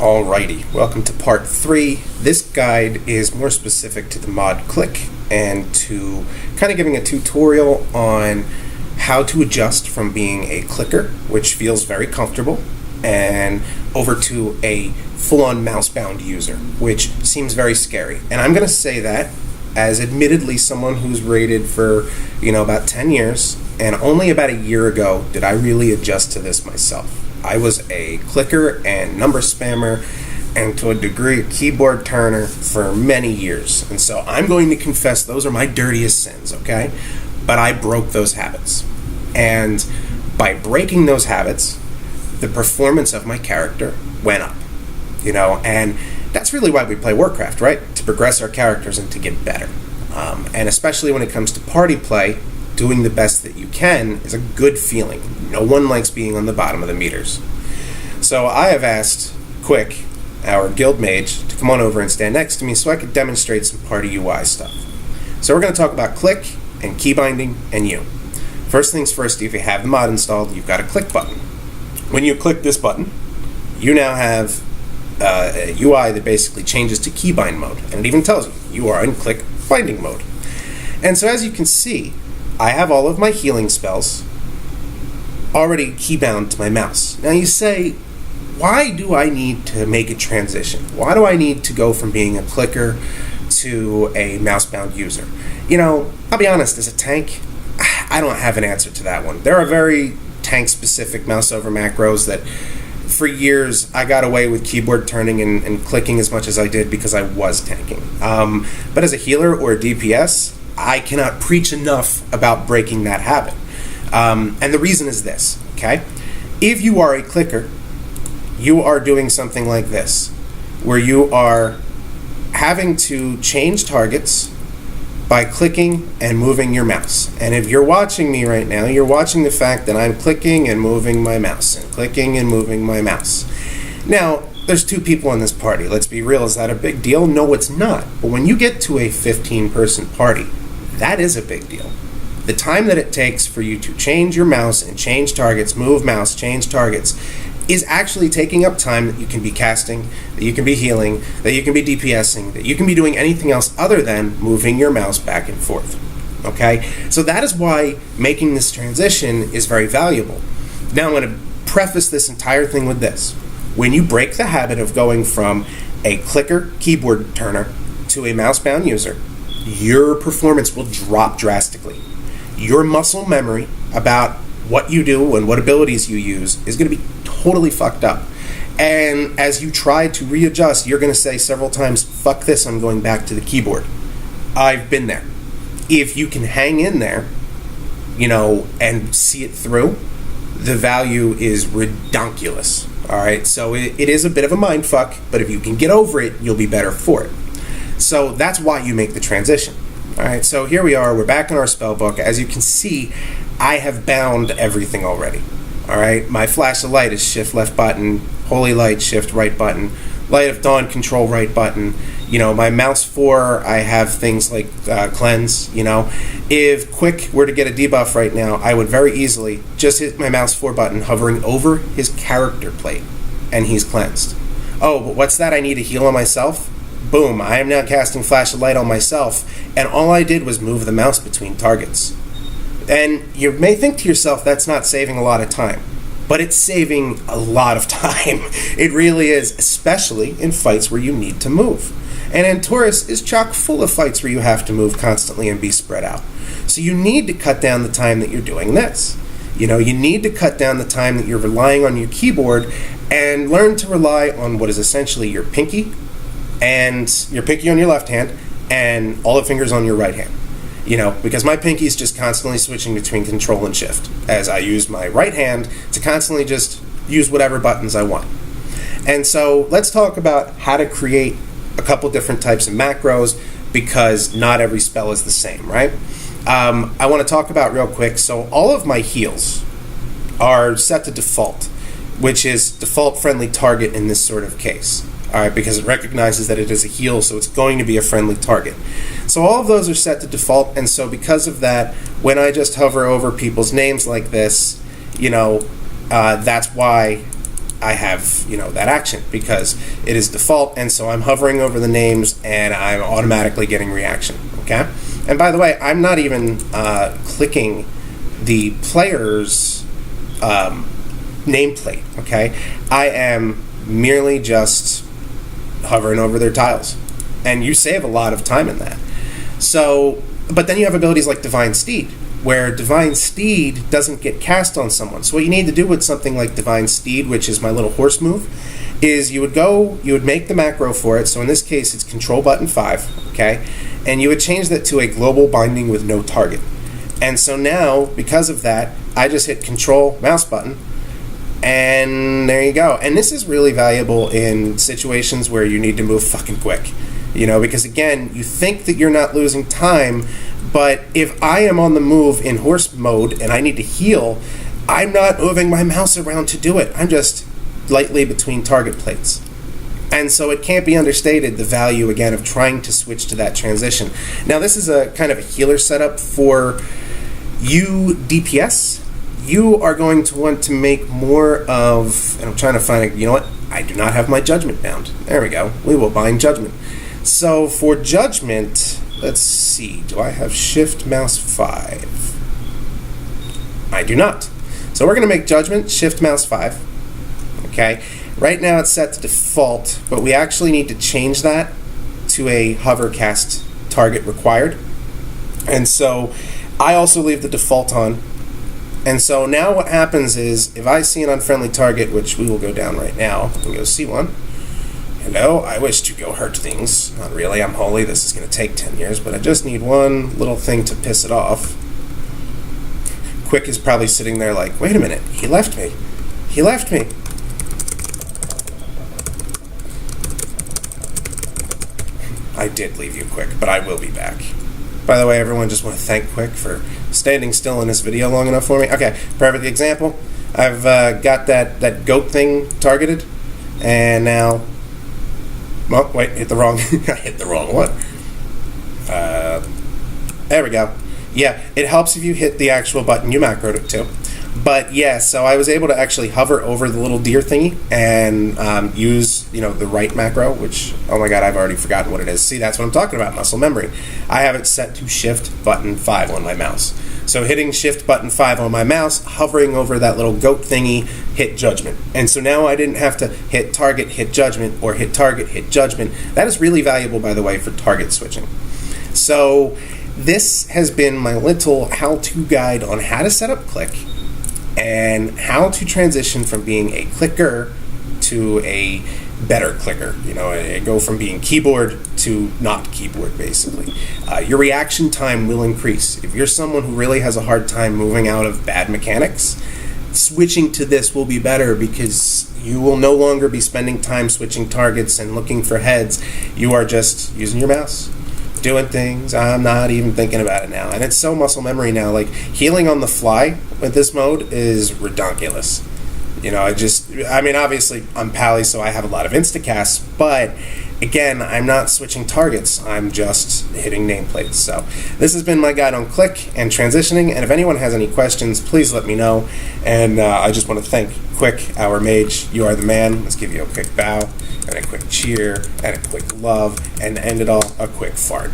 Alrighty, welcome to part 3. This guide is more specific to the mod click and to kind of giving a tutorial on how to adjust from being a clicker, which feels very comfortable, and over to a full-on mouse-bound user, which seems very scary. And I'm going to say that as admittedly someone who's rated for, about 10 years, and only about a year ago did I really adjust to this myself. I was a clicker and number spammer and to a degree a keyboard turner for many years. And so I'm going to confess those are my dirtiest sins, okay? But I broke those habits. And by breaking those habits, the performance of my character went up, and that's really why we play Warcraft, right? To progress our characters and to get better. And especially when it comes to party play, doing the best that you can is a good feeling. No one likes being on the bottom of the meters. So I have asked Quick, our guild mage, to come on over and stand next to me so I could demonstrate some party UI stuff. So we're going to talk about click and key binding and U. First things first, if you have the mod installed, you've got a click button. When you click this button, you now have a UI that basically changes to keybind mode, and it even tells you are in click binding mode. And so as you can see, I have all of my healing spells already keybound to my mouse. Now you say, why do I need to make a transition? Why do I need to go from being a clicker to a mouse-bound user? I'll be honest, as a tank, I don't have an answer to that one. There are very tank-specific mouse-over macros that for years I got away with keyboard turning and clicking as much as I did because I was tanking. But as a healer or a DPS, I cannot preach enough about breaking that habit. And the reason is this, okay? If you are a clicker, you are doing something like this, where you are having to change targets by clicking and moving your mouse. And if you're watching me right now, you're watching the fact that I'm clicking and moving my mouse, and clicking and moving my mouse. Now, there's 2 people in this party. Let's be real, is that a big deal? No, it's not. But when you get to a 15-person party, that is a big deal. The time that it takes for you to change your mouse and change targets, move mouse, change targets, is actually taking up time that you can be casting, that you can be healing, that you can be DPSing, that you can be doing anything else other than moving your mouse back and forth. Okay? So that is why making this transition is very valuable. Now I'm going to preface this entire thing with this. When you break the habit of going from a clicker keyboard turner to a mouse-bound user, your performance will drop drastically. Your muscle memory about what you do and what abilities you use is going to be totally fucked up. And as you try to readjust, you're going to say several times, fuck this, I'm going back to the keyboard. I've been there. If you can hang in there, and see it through, the value is redonkulous. All right, so it is a bit of a mind fuck, but if you can get over it, you'll be better for it. So that's why you make the transition. All right, so here we are. We're back in our spell book. As you can see, I have bound everything already. All right, my flash of light is shift left button, holy light shift right button, light of dawn control right button. My mouse 4, I have things like cleanse. If Quick were to get a debuff right now, I would very easily just hit my mouse 4 button, hovering over his character plate, and he's cleansed. Oh, but what's that? I need to heal on myself? Boom, I am now casting Flash of Light on myself, and all I did was move the mouse between targets. And you may think to yourself, that's not saving a lot of time. But it's saving a lot of time. It really is, especially in fights where you need to move. And Antorus is chock full of fights where you have to move constantly and be spread out. So you need to cut down the time that you're doing this. You need to cut down the time that you're relying on your keyboard and learn to rely on what is essentially your pinky, and your pinky on your left hand, and all the fingers on your right hand. Because my pinky is just constantly switching between control and shift, as I use my right hand to constantly just use whatever buttons I want. And so let's talk about how to create a couple different types of macros, because not every spell is the same, right? I want to talk about real quick, so all of my heals are set to default, which is default friendly target in this sort of case. All right, because it recognizes that it is a heal, so it's going to be a friendly target. So all of those are set to default, and so because of that, when I just hover over people's names like this, that's why I have, that action because it is default, and so I'm hovering over the names and I'm automatically getting reaction, okay? And by the way, I'm not even clicking the player's nameplate, okay? I am merely just hovering over their tiles, and you save a lot of time in that. So, but then you have abilities like Divine Steed, where Divine Steed doesn't get cast on someone. So what you need to do with something like Divine Steed, which is my little horse move, is you would make the macro for it. So in this case, it's Control Button 5, okay? And you would change that to a global binding with no target. And so now, because of that, I just hit Control mouse button, and there you go. And this is really valuable in situations where you need to move fucking quick. Because again, you think that you're not losing time, but if I am on the move in horse mode and I need to heal, I'm not moving my mouse around to do it. I'm just lightly between target plates. And so it can't be understated the value, again, of trying to switch to that transition. Now, this is a kind of a healer setup for you DPS. You are going to want to make more of, and I'm trying to find it, I do not have my judgment bound. There we go. We will bind judgment. So for judgment, let's see, do I have Shift Mouse 5? I do not. So we're going to make judgment Shift Mouse 5. Okay. Right now it's set to default, but we actually need to change that to a hover cast target required. And so I also leave the default on. And so now what happens is if I see an unfriendly target, which we will go down right now and go see one. Hello, I wish to go hurt things. Not really, I'm holy. This is going to take 10 years, but I just need one little thing to piss it off. Quick is probably sitting there like, wait a minute, he left me. He left me. I did leave you, Quick, but I will be back. By the way, everyone, just want to thank Quick for standing still in this video long enough for me. Okay, perfect example. I've got that goat thing targeted, and now... Oh, wait, hit the wrong... I hit the wrong one. There we go. Yeah, it helps if you hit the actual button you macroed it to. But yeah, so I was able to actually hover over the little deer thingy and use, the right macro, which, oh my god, I've already forgotten what it is. See, that's what I'm talking about, muscle memory. I have it set to Shift button 5 on my mouse. So hitting Shift button 5 on my mouse, hovering over that little goat thingy, hit judgment. And so now I didn't have to hit target, hit judgment, or hit target, hit judgment. That is really valuable, by the way, for target switching. So this has been my little how-to guide on how to set up Click and how to transition from being a clicker to a better clicker. Go from being keyboard to not keyboard, basically. Your reaction time will increase. If you're someone who really has a hard time moving out of bad mechanics, switching to this will be better because you will no longer be spending time switching targets and looking for heads. You are just using your mouse, doing things. I'm not even thinking about it now. And it's so muscle memory now. Like, healing on the fly with this mode is redonkulous. Obviously I'm pally, so I have a lot of instacasts, but again, I'm not switching targets. I'm just hitting nameplates. So this has been my guide on Click and transitioning, and if anyone has any questions, please let me know. And I just want to thank Quick, our mage. You are the man. Let's give you a quick bow and a quick cheer and a quick love, and end it all, a quick fart.